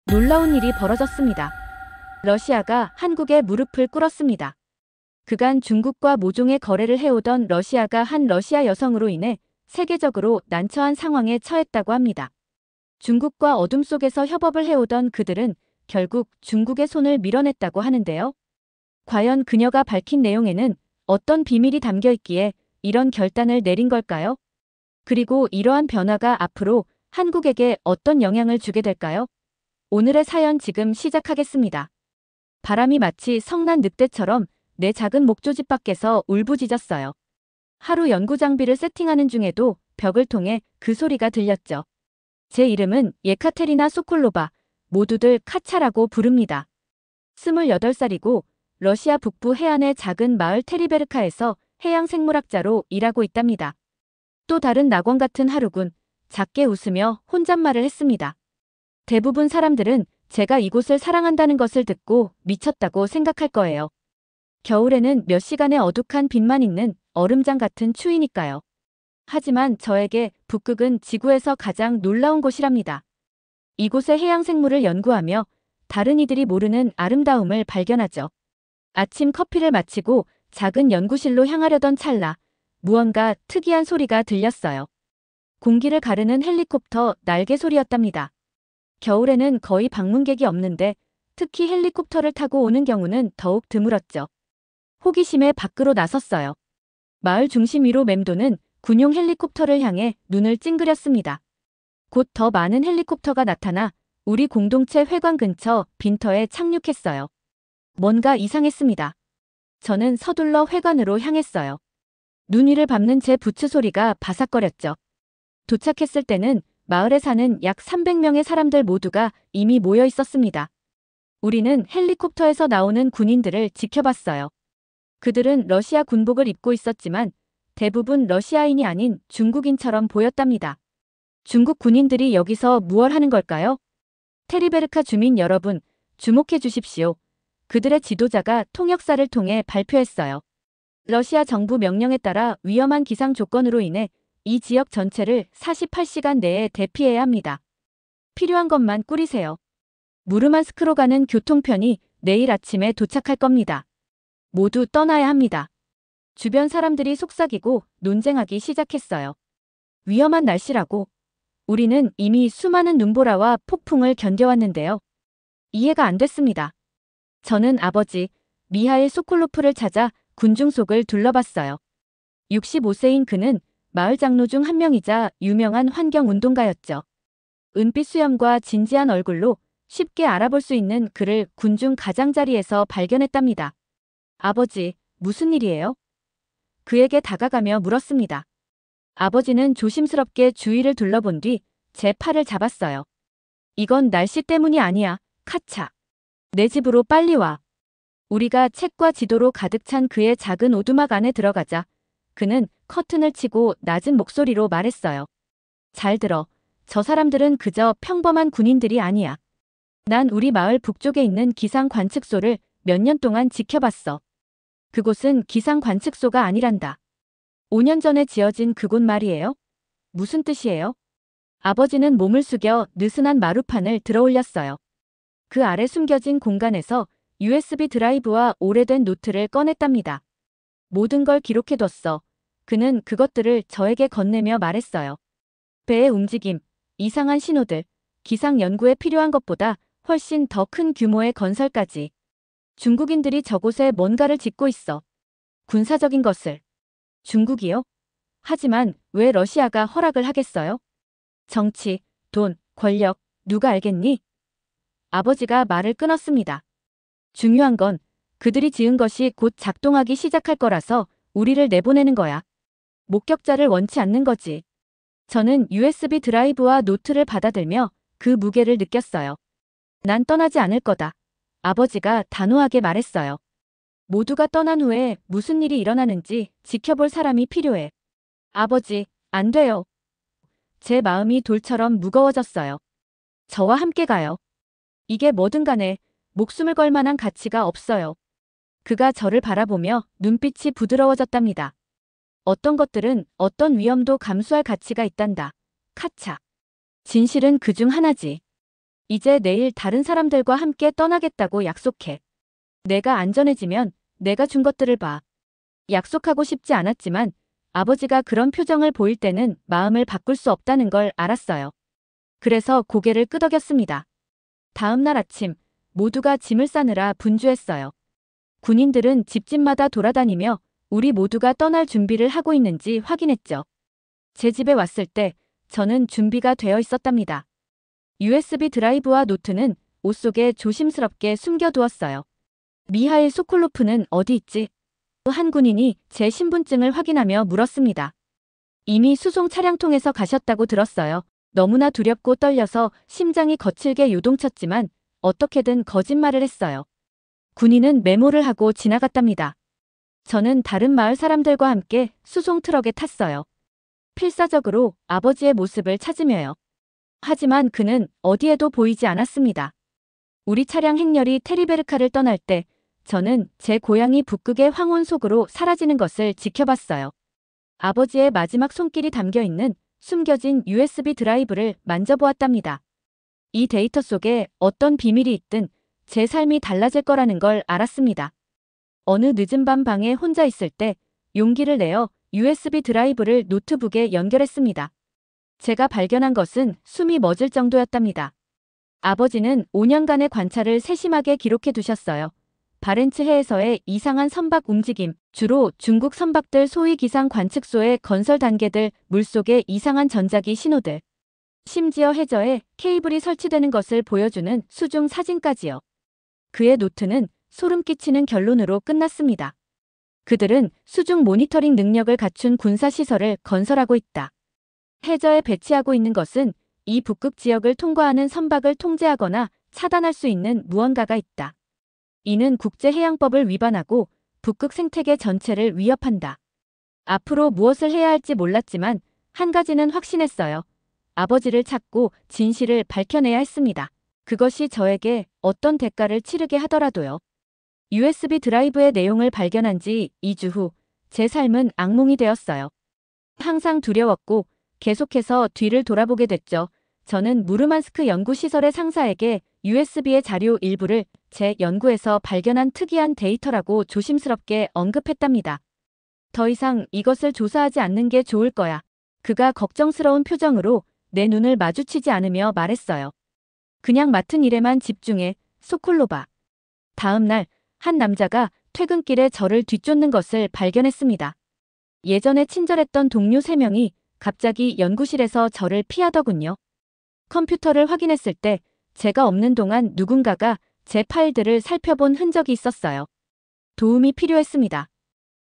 놀라운 일이 벌어졌습니다. 러시아가 한국에 무릎을 꿇었습니다. 그간 중국과 모종의 거래를 해오던 러시아가 한 러시아 여성으로 인해 세계적으로 난처한 상황에 처했다고 합니다. 중국과 어둠 속에서 협업을 해오던 그들은 결국 중국의 손을 밀어냈다고 하는데요. 과연 그녀가 밝힌 내용에는 어떤 비밀이 담겨 있기에 이런 결단을 내린 걸까요? 그리고 이러한 변화가 앞으로 한국에게 어떤 영향을 주게 될까요? 오늘의 사연 지금 시작하겠습니다. 바람이 마치 성난 늑대처럼 내 작은 목조집 밖에서 울부짖었어요. 하루 연구 장비를 세팅하는 중에도 벽을 통해 그 소리가 들렸죠. 제 이름은 예카테리나 소콜로바, 모두들 카차라고 부릅니다. 28살이고 러시아 북부 해안의 작은 마을 테리베르카에서 해양생물학자로 일하고 있답니다. 또 다른 낙원 같은 하루군 작게 웃으며 혼잣말을 했습니다. 대부분 사람들은 제가 이곳을 사랑한다는 것을 듣고 미쳤다고 생각할 거예요. 겨울에는 몇 시간의 어둑한 빛만 있는 얼음장 같은 추위니까요. 하지만 저에게 북극은 지구에서 가장 놀라운 곳이랍니다. 이곳의 해양생물을 연구하며 다른 이들이 모르는 아름다움을 발견하죠. 아침 커피를 마치고 작은 연구실로 향하려던 찰나 무언가 특이한 소리가 들렸어요. 공기를 가르는 헬리콥터 날개 소리였답니다. 겨울에는 거의 방문객이 없는데 특히 헬리콥터를 타고 오는 경우는 더욱 드물었죠. 호기심에 밖으로 나섰어요. 마을 중심 위로 맴도는 군용 헬리콥터를 향해 눈을 찡그렸습니다. 곧 더 많은 헬리콥터가 나타나 우리 공동체 회관 근처 빈터에 착륙했어요. 뭔가 이상했습니다. 저는 서둘러 회관으로 향했어요. 눈 위를 밟는 제 부츠 소리가 바삭거렸죠. 도착했을 때는 마을에 사는 약 300명의 사람들 모두가 이미 모여 있었습니다. 우리는 헬리콥터에서 나오는 군인들을 지켜봤어요. 그들은 러시아 군복을 입고 있었지만 대부분 러시아인이 아닌 중국인처럼 보였답니다. 중국 군인들이 여기서 무얼 하는 걸까요? 테리베르카 주민 여러분, 주목해 주십시오. 그들의 지도자가 통역사를 통해 발표했어요. 러시아 정부 명령에 따라 위험한 기상 조건으로 인해 이 지역 전체를 48시간 내에 대피해야 합니다. 필요한 것만 꾸리세요. 무르만스크로 가는 교통편이 내일 아침에 도착할 겁니다. 모두 떠나야 합니다. 주변 사람들이 속삭이고 논쟁하기 시작했어요. 위험한 날씨라고. 우리는 이미 수많은 눈보라와 폭풍을 견뎌왔는데요. 이해가 안 됐습니다. 저는 아버지 미하일 소콜로프를 찾아 군중 속을 둘러봤어요. 65세인 그는 마을 장로 중 한 명이자 유명한 환경운동가였죠. 은빛 수염과 진지한 얼굴로 쉽게 알아볼 수 있는 그를 군중 가장자리에서 발견했답니다. 아버지, 무슨 일이에요? 그에게 다가가며 물었습니다. 아버지는 조심스럽게 주위를 둘러본 뒤 제 팔을 잡았어요. 이건 날씨 때문이 아니야, 카차. 내 집으로 빨리 와. 우리가 책과 지도로 가득 찬 그의 작은 오두막 안에 들어가자 그는 커튼을 치고 낮은 목소리로 말했어요. 잘 들어. 저 사람들은 그저 평범한 군인들이 아니야. 난 우리 마을 북쪽에 있는 기상 관측소를 몇 년 동안 지켜봤어. 그곳은 기상 관측소가 아니란다. 5년 전에 지어진 그곳 말이에요? 무슨 뜻이에요? 아버지는 몸을 숙여 느슨한 마루판을 들어올렸어요. 그 아래 숨겨진 공간에서 USB 드라이브와 오래된 노트를 꺼냈답니다. 모든 걸 기록해뒀어. 그는 그것들을 저에게 건네며 말했어요. 배의 움직임, 이상한 신호들, 기상 연구에 필요한 것보다 훨씬 더 큰 규모의 건설까지. 중국인들이 저곳에 뭔가를 짓고 있어. 군사적인 것을. 중국이요? 하지만 왜 러시아가 허락을 하겠어요? 정치, 돈, 권력, 누가 알겠니? 아버지가 말을 끊었습니다. 중요한 건 그들이 지은 것이 곧 작동하기 시작할 거라서 우리를 내보내는 거야. 목격자를 원치 않는 거지. 저는 USB 드라이브와 노트를 받아들며 그 무게를 느꼈어요. 난 떠나지 않을 거다. 아버지가 단호하게 말했어요. 모두가 떠난 후에 무슨 일이 일어나는지 지켜볼 사람이 필요해. 아버지, 안 돼요. 제 마음이 돌처럼 무거워졌어요. 저와 함께 가요. 이게 뭐든 간에 목숨을 걸 만한 가치가 없어요. 그가 저를 바라보며 눈빛이 부드러워졌답니다. 어떤 것들은 어떤 위험도 감수할 가치가 있단다. 카차. 진실은 그중 하나지. 이제 내일 다른 사람들과 함께 떠나겠다고 약속해. 내가 안전해지면 내가 준 것들을 봐. 약속하고 싶지 않았지만 아버지가 그런 표정을 보일 때는 마음을 바꿀 수 없다는 걸 알았어요. 그래서 고개를 끄덕였습니다. 다음 날 아침 모두가 짐을 싸느라 분주했어요. 군인들은 집집마다 돌아다니며 우리 모두가 떠날 준비를 하고 있는지 확인했죠. 제 집에 왔을 때 저는 준비가 되어 있었답니다. USB 드라이브와 노트는 옷 속에 조심스럽게 숨겨두었어요. 미하일 소콜로프는 어디 있지? 한 군인이 제 신분증을 확인하며 물었습니다. 이미 수송 차량통에서 가셨다고 들었어요. 너무나 두렵고 떨려서 심장이 거칠게 요동쳤지만 어떻게든 거짓말을 했어요. 군인은 메모를 하고 지나갔답니다. 저는 다른 마을 사람들과 함께 수송 트럭에 탔어요. 필사적으로 아버지의 모습을 찾으며요. 하지만 그는 어디에도 보이지 않았습니다. 우리 차량 행렬이 테리베르카를 떠날 때 저는 제 고향이 북극의 황혼 속으로 사라지는 것을 지켜봤어요. 아버지의 마지막 손길이 담겨있는 숨겨진 USB 드라이브를 만져보았답니다. 이 데이터 속에 어떤 비밀이 있든 제 삶이 달라질 거라는 걸 알았습니다. 어느 늦은 밤 방에 혼자 있을 때 용기를 내어 USB 드라이브를 노트북에 연결했습니다. 제가 발견한 것은 숨이 멎을 정도였답니다. 아버지는 5년간의 관찰을 세심하게 기록해 두셨어요. 바렌츠 해에서의 이상한 선박 움직임, 주로 중국 선박들 소위 기상 관측소의 건설 단계들, 물속의 이상한 전자기 신호들, 심지어 해저에 케이블이 설치되는 것을 보여주는 수중 사진까지요. 그의 노트는 소름 끼치는 결론으로 끝났습니다. 그들은 수중 모니터링 능력을 갖춘 군사시설을 건설하고 있다. 해저에 배치하고 있는 것은 이 북극 지역을 통과하는 선박을 통제하거나 차단할 수 있는 무언가가 있다. 이는 국제해양법을 위반하고 북극 생태계 전체를 위협한다. 앞으로 무엇을 해야 할지 몰랐지만 한 가지는 확신했어요. 아버지를 찾고 진실을 밝혀내야 했습니다. 그것이 저에게 어떤 대가를 치르게 하더라도요. USB 드라이브의 내용을 발견한 지 2주 후 제 삶은 악몽이 되었어요. 항상 두려웠고 계속해서 뒤를 돌아보게 됐죠. 저는 무르만스크 연구시설의 상사에게 USB의 자료 일부를 제 연구에서 발견한 특이한 데이터라고 조심스럽게 언급했답니다. 더 이상 이것을 조사하지 않는 게 좋을 거야. 그가 걱정스러운 표정으로 내 눈을 마주치지 않으며 말했어요. 그냥 맡은 일에만 집중해, 소콜로바. 다음 날 한 남자가 퇴근길에 저를 뒤쫓는 것을 발견했습니다. 예전에 친절했던 동료 3명이 갑자기 연구실에서 저를 피하더군요. 컴퓨터를 확인했을 때 제가 없는 동안 누군가가 제 파일들을 살펴본 흔적이 있었어요. 도움이 필요했습니다.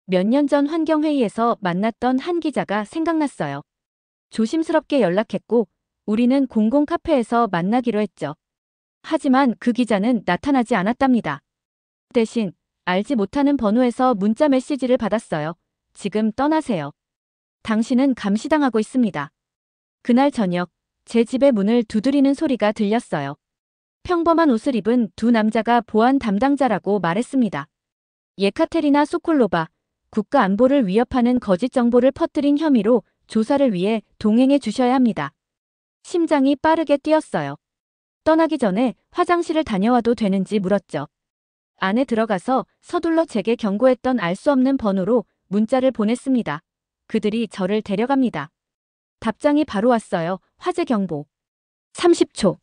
몇 년 전 환경회의에서 만났던 한 기자가 생각났어요. 조심스럽게 연락했고 우리는 공공 카페에서 만나기로 했죠. 하지만 그 기자는 나타나지 않았답니다. 대신 알지 못하는 번호에서 문자 메시지를 받았어요. 지금 떠나세요. 당신은 감시당하고 있습니다. 그날 저녁 제 집의 문을 두드리는 소리가 들렸어요. 평범한 옷을 입은 두 남자가 보안 담당자라고 말했습니다. 예카테리나 소콜로바, 국가 안보를 위협하는 거짓 정보를 퍼뜨린 혐의로 조사를 위해 동행해 주셔야 합니다. 심장이 빠르게 뛰었어요. 떠나기 전에 화장실을 다녀와도 되는지 물었죠. 안에 들어가서 서둘러 제게 경고했던 알 수 없는 번호로 문자를 보냈습니다. 그들이 저를 데려갑니다. 답장이 바로 왔어요. 화재 경보. 30초.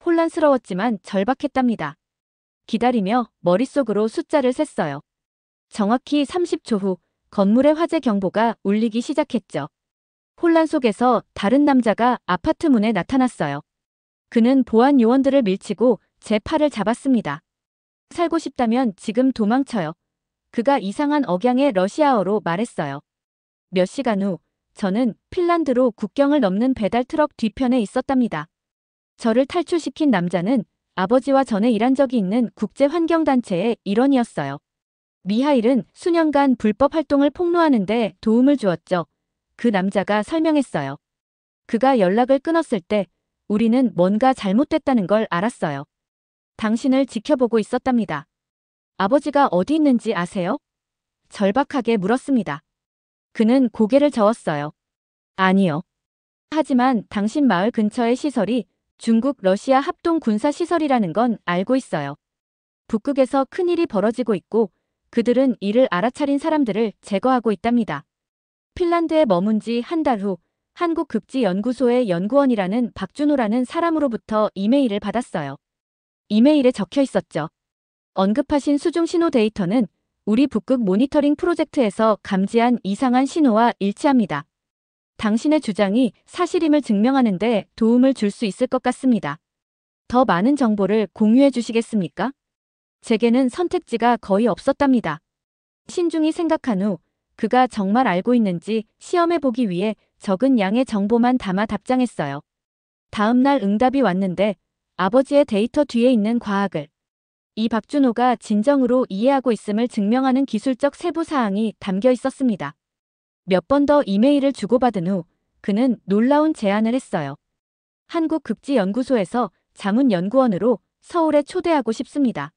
혼란스러웠지만 절박했답니다. 기다리며 머릿속으로 숫자를 셌어요. 정확히 30초 후 건물의 화재 경보가 울리기 시작했죠. 혼란 속에서 다른 남자가 아파트 문에 나타났어요. 그는 보안 요원들을 밀치고 제 팔을 잡았습니다. 살고 싶다면 지금 도망쳐요. 그가 이상한 억양의 러시아어로 말했어요. 몇 시간 후 저는 핀란드로 국경을 넘는 배달 트럭 뒤편에 있었답니다. 저를 탈출시킨 남자는 아버지와 전에 일한 적이 있는 국제환경단체의 일원이었어요. 미하일은 수년간 불법 활동을 폭로하는 데 도움을 주었죠. 그 남자가 설명했어요. 그가 연락을 끊었을 때 우리는 뭔가 잘못됐다는 걸 알았어요. 당신을 지켜보고 있었답니다. 아버지가 어디 있는지 아세요? 절박하게 물었습니다. 그는 고개를 저었어요. 아니요. 하지만 당신 마을 근처의 시설이 중국, 러시아 합동 군사 시설이라는 건 알고 있어요. 북극에서 큰일이 벌어지고 있고 그들은 이를 알아차린 사람들을 제거하고 있답니다. 핀란드에 머문 지 한 달 후 한국극지연구소의 연구원이라는 박준호라는 사람으로부터 이메일을 받았어요. 이메일에 적혀 있었죠. 언급하신 수중 신호 데이터는 우리 북극 모니터링 프로젝트에서 감지한 이상한 신호와 일치합니다. 당신의 주장이 사실임을 증명하는데 도움을 줄 수 있을 것 같습니다. 더 많은 정보를 공유해 주시겠습니까? 제게는 선택지가 거의 없었답니다. 신중히 생각한 후 그가 정말 알고 있는지 시험해 보기 위해 적은 양의 정보만 담아 답장했어요. 다음 날 응답이 왔는데 아버지의 데이터 뒤에 있는 과학을 이 박준호가 진정으로 이해하고 있음을 증명하는 기술적 세부 사항이 담겨 있었습니다. 몇 번 더 이메일을 주고받은 후 그는 놀라운 제안을 했어요. 한국극지연구소에서 자문연구원으로 서울에 초대하고 싶습니다.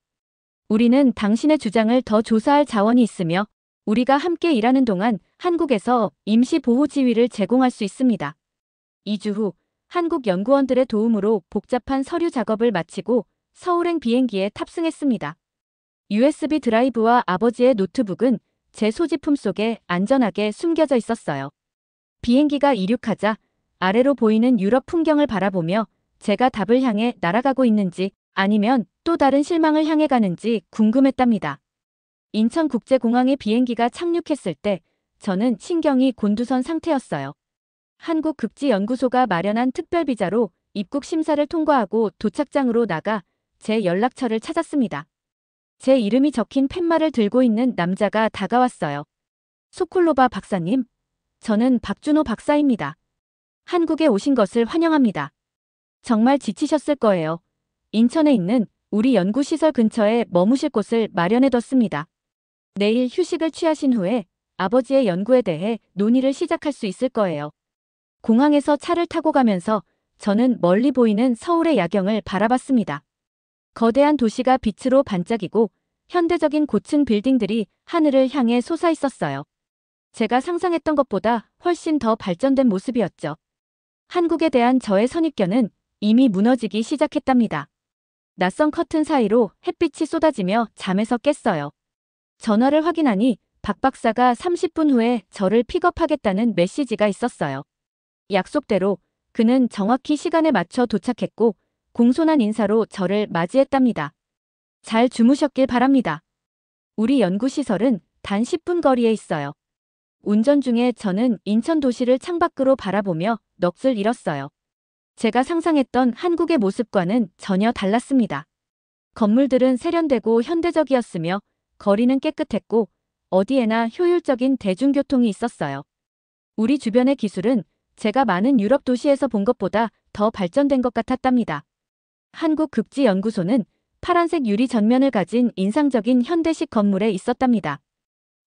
우리는 당신의 주장을 더 조사할 자원이 있으며 우리가 함께 일하는 동안 한국에서 임시 보호 지위를 제공할 수 있습니다. 2주 후 한국 연구원들의 도움으로 복잡한 서류 작업을 마치고 서울행 비행기에 탑승했습니다. USB 드라이브와 아버지의 노트북은 제 소지품 속에 안전하게 숨겨져 있었어요. 비행기가 이륙하자 아래로 보이는 유럽 풍경을 바라보며 제가 답을 향해 날아가고 있는지 아니면 또 다른 실망을 향해 가는지 궁금했답니다. 인천국제공항에 비행기가 착륙했을 때 저는 신경이 곤두선 상태였어요. 한국극지연구소가 마련한 특별비자로 입국 심사를 통과하고 도착장으로 나가 제 연락처를 찾았습니다. 제 이름이 적힌 팻말을 들고 있는 남자가 다가왔어요. 소콜로바 박사님, 저는 박준호 박사입니다. 한국에 오신 것을 환영합니다. 정말 지치셨을 거예요. 인천에 있는 우리 연구시설 근처에 머무실 곳을 마련해뒀습니다. 내일 휴식을 취하신 후에 아버지의 연구에 대해 논의를 시작할 수 있을 거예요. 공항에서 차를 타고 가면서 저는 멀리 보이는 서울의 야경을 바라봤습니다. 거대한 도시가 빛으로 반짝이고 현대적인 고층 빌딩들이 하늘을 향해 솟아 있었어요. 제가 상상했던 것보다 훨씬 더 발전된 모습이었죠. 한국에 대한 저의 선입견은 이미 무너지기 시작했답니다. 낯선 커튼 사이로 햇빛이 쏟아지며 잠에서 깼어요. 전화를 확인하니 박 박사가 30분 후에 저를 픽업하겠다는 메시지가 있었어요. 약속대로 그는 정확히 시간에 맞춰 도착했고 공손한 인사로 저를 맞이했답니다. 잘 주무셨길 바랍니다. 우리 연구시설은 단 10분 거리에 있어요. 운전 중에 저는 인천 도시를 창밖으로 바라보며 넋을 잃었어요. 제가 상상했던 한국의 모습과는 전혀 달랐습니다. 건물들은 세련되고 현대적이었으며 거리는 깨끗했고 어디에나 효율적인 대중교통이 있었어요. 우리 주변의 기술은 제가 많은 유럽 도시에서 본 것보다 더 발전된 것 같았답니다. 한국극지연구소는 파란색 유리 전면을 가진 인상적인 현대식 건물에 있었답니다.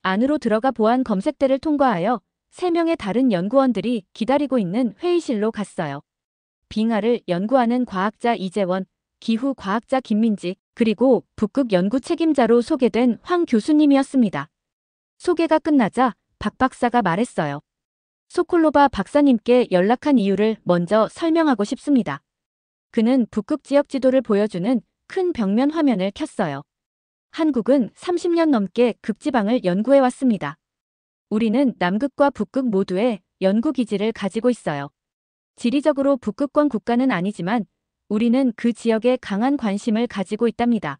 안으로 들어가 보안 검색대를 통과하여 3명의 다른 연구원들이 기다리고 있는 회의실로 갔어요. 빙하를 연구하는 과학자 이재원, 기후과학자 김민지, 그리고 북극 연구 책임자로 소개된 황 교수님이었습니다. 소개가 끝나자 박 박사가 말했어요. 소콜로바 박사님께 연락한 이유를 먼저 설명하고 싶습니다. 그는 북극 지역 지도를 보여주는 큰 벽면 화면을 켰어요. 한국은 30년 넘게 극지방을 연구해왔습니다. 우리는 남극과 북극 모두에 연구기지를 가지고 있어요. 지리적으로 북극권 국가는 아니지만 우리는 그 지역에 강한 관심을 가지고 있답니다.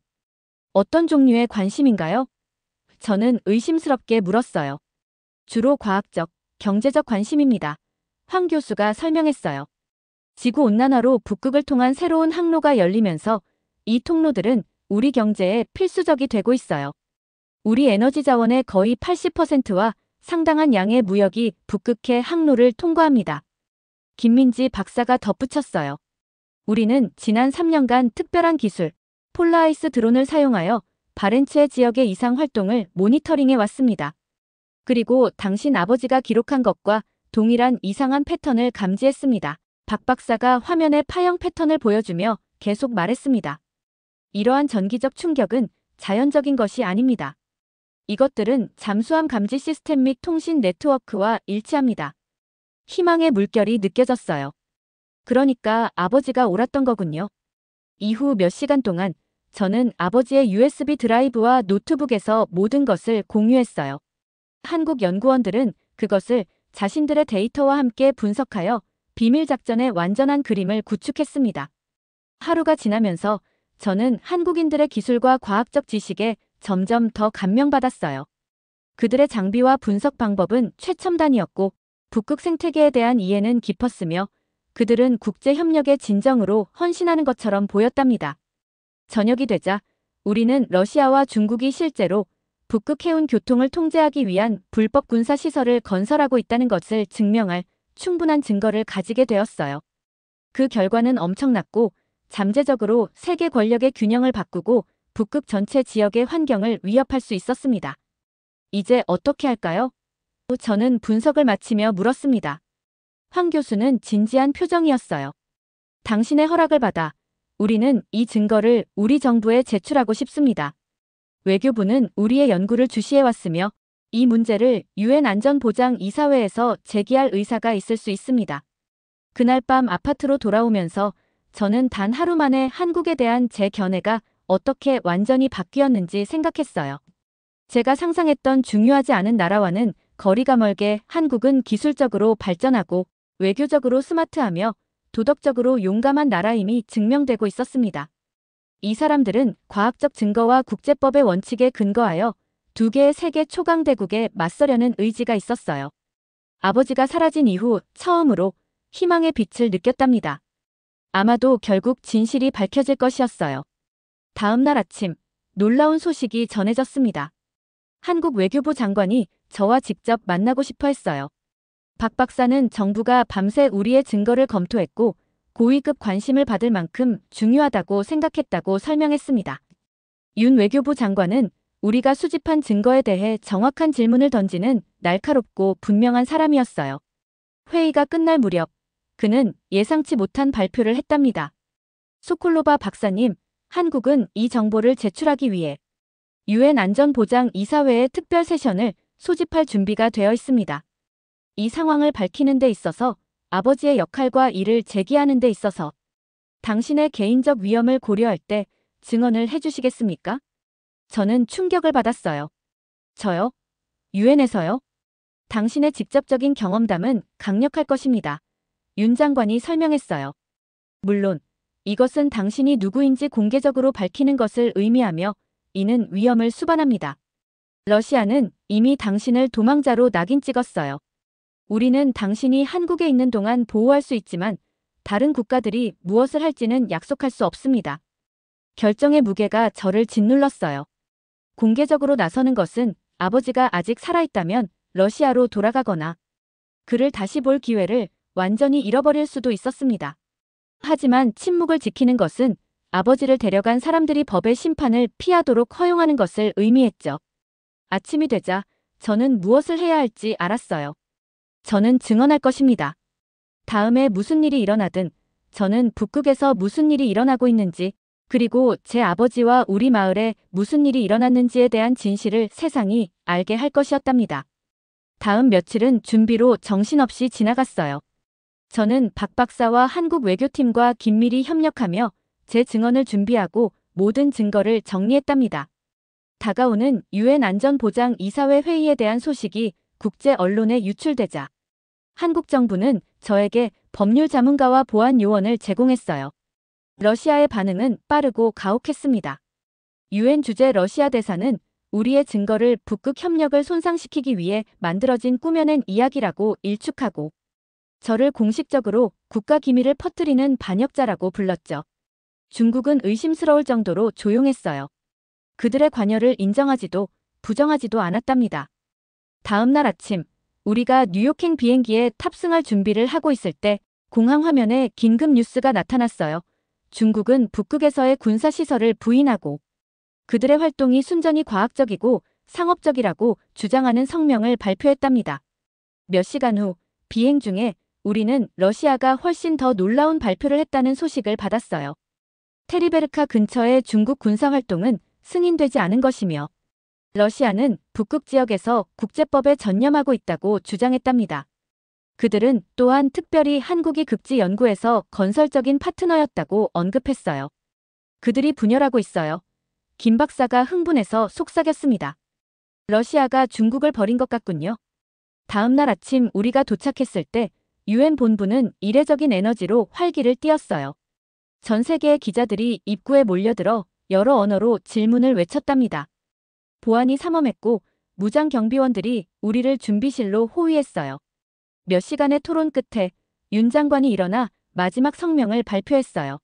어떤 종류의 관심인가요? 저는 의심스럽게 물었어요. 주로 과학적, 경제적 관심입니다. 황 교수가 설명했어요. 지구온난화로 북극을 통한 새로운 항로가 열리면서 이 통로들은 우리 경제에 필수적이 되고 있어요. 우리 에너지 자원의 거의 80%와 상당한 양의 무역이 북극해 항로를 통과합니다. 김민지 박사가 덧붙였어요. 우리는 지난 3년간 특별한 기술, 폴라아이스 드론을 사용하여 바렌츠해 지역의 이상 활동을 모니터링해 왔습니다. 그리고 당신 아버지가 기록한 것과 동일한 이상한 패턴을 감지했습니다. 박 박사가 화면에 파형 패턴을 보여주며 계속 말했습니다. 이러한 전기적 충격은 자연적인 것이 아닙니다. 이것들은 잠수함 감지 시스템 및 통신 네트워크와 일치합니다. 희망의 물결이 느껴졌어요. 그러니까 아버지가 옳았던 거군요. 이후 몇 시간 동안 저는 아버지의 USB 드라이브와 노트북에서 모든 것을 공유했어요. 한국 연구원들은 그것을 자신들의 데이터와 함께 분석하여 비밀 작전의 완전한 그림을 구축했습니다. 하루가 지나면서 저는 한국인들의 기술과 과학적 지식에 점점 더 감명받았어요. 그들의 장비와 분석 방법은 최첨단이었고 북극 생태계에 대한 이해는 깊었으며 그들은 국제 협력의 진정으로 헌신하는 것처럼 보였답니다. 저녁이 되자 우리는 러시아와 중국이 실제로 북극 해운 교통을 통제하기 위한 불법 군사 시설을 건설하고 있다는 것을 증명할 충분한 증거를 가지게 되었어요. 그 결과는 엄청났고 잠재적으로 세계 권력의 균형을 바꾸고 북극 전체 지역의 환경을 위협할 수 있었습니다. 이제 어떻게 할까요? 저는 분석을 마치며 물었습니다. 황 교수는 진지한 표정이었어요. 당신의 허락을 받아 우리는 이 증거를 우리 정부에 제출하고 싶습니다. 외교부는 우리의 연구를 주시해왔으며 이 문제를 유엔 안전보장이사회에서 제기할 의사가 있을 수 있습니다. 그날 밤 아파트로 돌아오면서 저는 단 하루 만에 한국에 대한 제 견해가 어떻게 완전히 바뀌었는지 생각했어요. 제가 상상했던 중요하지 않은 나라와는 거리가 멀게 한국은 기술적으로 발전하고 외교적으로 스마트하며 도덕적으로 용감한 나라임이 증명되고 있었습니다. 이 사람들은 과학적 증거와 국제법의 원칙에 근거하여 두 개의 세계 초강대국에 맞서려는 의지가 있었어요. 아버지가 사라진 이후 처음으로 희망의 빛을 느꼈답니다. 아마도 결국 진실이 밝혀질 것이었어요. 다음 날 아침 놀라운 소식이 전해졌습니다. 한국 외교부 장관이 저와 직접 만나고 싶어 했어요. 박 박사는 정부가 밤새 우리의 증거를 검토했고 고위급 관심을 받을 만큼 중요하다고 생각했다고 설명했습니다. 윤 외교부 장관은 우리가 수집한 증거에 대해 정확한 질문을 던지는 날카롭고 분명한 사람이었어요. 회의가 끝날 무렵 그는 예상치 못한 발표를 했답니다. 소콜로바 박사님, 한국은 이 정보를 제출하기 위해 유엔 안전보장이사회의 특별 세션을 소집할 준비가 되어 있습니다. 이 상황을 밝히는 데 있어서 아버지의 역할과 이를 제기하는 데 있어서 당신의 개인적 위험을 고려할 때 증언을 해주시겠습니까? 저는 충격을 받았어요. 저요? 유엔에서요? 당신의 직접적인 경험담은 강력할 것입니다. 윤 장관이 설명했어요. 물론 이것은 당신이 누구인지 공개적으로 밝히는 것을 의미하며 이는 위험을 수반합니다. 러시아는 이미 당신을 도망자로 낙인 찍었어요. 우리는 당신이 한국에 있는 동안 보호할 수 있지만 다른 국가들이 무엇을 할지는 약속할 수 없습니다. 결정의 무게가 저를 짓눌렀어요. 공개적으로 나서는 것은 아버지가 아직 살아있다면 러시아로 돌아가거나 그를 다시 볼 기회를 완전히 잃어버릴 수도 있었습니다. 하지만 침묵을 지키는 것은 아버지를 데려간 사람들이 법의 심판을 피하도록 허용하는 것을 의미했죠. 아침이 되자 저는 무엇을 해야 할지 알았어요. 저는 증언할 것입니다. 다음에 무슨 일이 일어나든 저는 북극에서 무슨 일이 일어나고 있는지 그리고 제 아버지와 우리 마을에 무슨 일이 일어났는지에 대한 진실을 세상이 알게 할 것이었답니다. 다음 며칠은 준비로 정신없이 지나갔어요. 저는 박 박사와 한국 외교팀과 긴밀히 협력하며 제 증언을 준비하고 모든 증거를 정리했답니다. 다가오는 유엔 안전보장이사회 회의에 대한 소식이 국제 언론에 유출되자 한국 정부는 저에게 법률 자문가와 보안 요원을 제공했어요. 러시아의 반응은 빠르고 가혹했습니다. 유엔 주재 러시아 대사는 우리의 증거를 북극 협력을 손상시키기 위해 만들어진 꾸며낸 이야기라고 일축하고 저를 공식적으로 국가 기밀을 퍼뜨리는 반역자라고 불렀죠. 중국은 의심스러울 정도로 조용했어요. 그들의 관여를 인정하지도 부정하지도 않았답니다. 다음 날 아침 우리가 뉴욕행 비행기에 탑승할 준비를 하고 있을 때 공항 화면에 긴급 뉴스가 나타났어요. 중국은 북극에서의 군사시설을 부인하고 그들의 활동이 순전히 과학적이고 상업적이라고 주장하는 성명을 발표했답니다. 몇 시간 후 비행 중에 우리는 러시아가 훨씬 더 놀라운 발표를 했다는 소식을 받았어요. 테리베르카 근처의 중국 군사활동은 승인되지 않은 것이며 러시아는 북극 지역에서 국제법에 전념하고 있다고 주장했답니다. 그들은 또한 특별히 한국이 극지 연구에서 건설적인 파트너였다고 언급했어요. 그들이 분열하고 있어요. 김 박사가 흥분해서 속삭였습니다. 러시아가 중국을 버린 것 같군요. 다음 날 아침 우리가 도착했을 때 유엔 본부는 이례적인 에너지로 활기를 띠었어요. 전 세계의 기자들이 입구에 몰려들어 여러 언어로 질문을 외쳤답니다. 보안이 삼엄했고 무장 경비원들이 우리를 준비실로 호위했어요. 몇 시간의 토론 끝에 윤 장관이 일어나 마지막 성명을 발표했어요.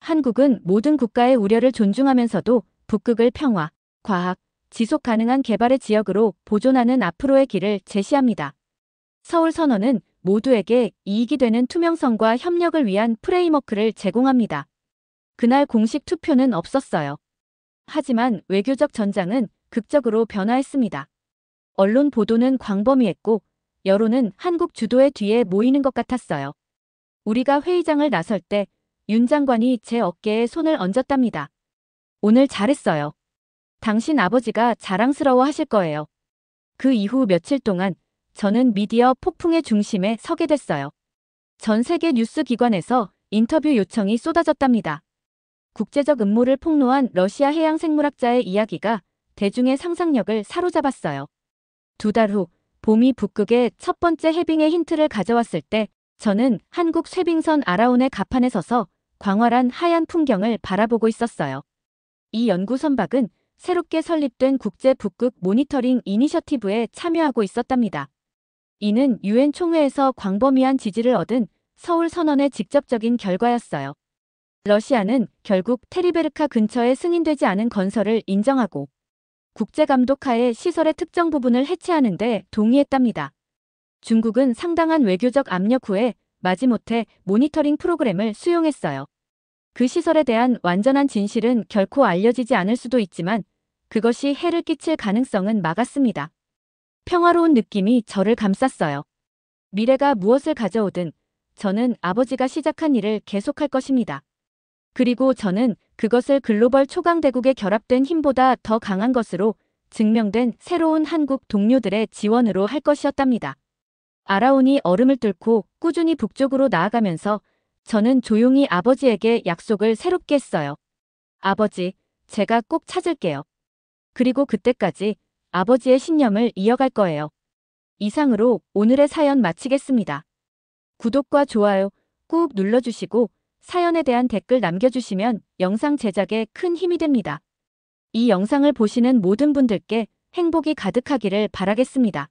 한국은 모든 국가의 우려를 존중하면서도 북극을 평화, 과학, 지속 가능한 개발의 지역으로 보존하는 앞으로의 길을 제시합니다. 서울 선언은 모두에게 이익이 되는 투명성과 협력을 위한 프레임워크를 제공합니다. 그날 공식 투표는 없었어요. 하지만 외교적 전장은 극적으로 변화했습니다. 언론 보도는 광범위했고 여론은 한국 주도의 뒤에 모이는 것 같았어요. 우리가 회의장을 나설 때 윤 장관이 제 어깨에 손을 얹었답니다. 오늘 잘했어요. 당신 아버지가 자랑스러워 하실 거예요. 그 이후 며칠 동안 저는 미디어 폭풍의 중심에 서게 됐어요. 전 세계 뉴스 기관에서 인터뷰 요청이 쏟아졌답니다. 국제적 음모를 폭로한 러시아 해양생물학자의 이야기가 대중의 상상력을 사로잡았어요. 2달 후 봄이 북극의 첫 번째 해빙의 힌트를 가져왔을 때 저는 한국 쇠빙선 아라온의 가판에 서서 광활한 하얀 풍경을 바라보고 있었어요. 이 연구 선박은 새롭게 설립된 국제 북극 모니터링 이니셔티브에 참여하고 있었답니다. 이는 유엔 총회에서 광범위한 지지를 얻은 서울 선언의 직접적인 결과였어요. 러시아는 결국 테리베르카 근처에 승인되지 않은 건설을 인정하고 국제감독하에 시설의 특정 부분을 해체하는 데 동의했답니다. 중국은 상당한 외교적 압력 후에 마지못해 모니터링 프로그램을 수용했어요. 그 시설에 대한 완전한 진실은 결코 알려지지 않을 수도 있지만 그것이 해를 끼칠 가능성은 막았습니다. 평화로운 느낌이 저를 감쌌어요. 미래가 무엇을 가져오든 저는 아버지가 시작한 일을 계속할 것입니다. 그리고 저는 그것을 글로벌 초강대국의 결합된 힘보다 더 강한 것으로 증명된 새로운 한국 동료들의 지원으로 할 것이었답니다. 아라온이 얼음을 뚫고 꾸준히 북쪽으로 나아가면서 저는 조용히 아버지에게 약속을 새롭게 했어요. 아버지, 제가 꼭 찾을게요. 그리고 그때까지 아버지의 신념을 이어갈 거예요. 이상으로 오늘의 사연 마치겠습니다. 구독과 좋아요 꾹 눌러주시고 사연에 대한 댓글 남겨주시면 영상 제작에 큰 힘이 됩니다. 이 영상을 보시는 모든 분들께 행복이 가득하기를 바라겠습니다.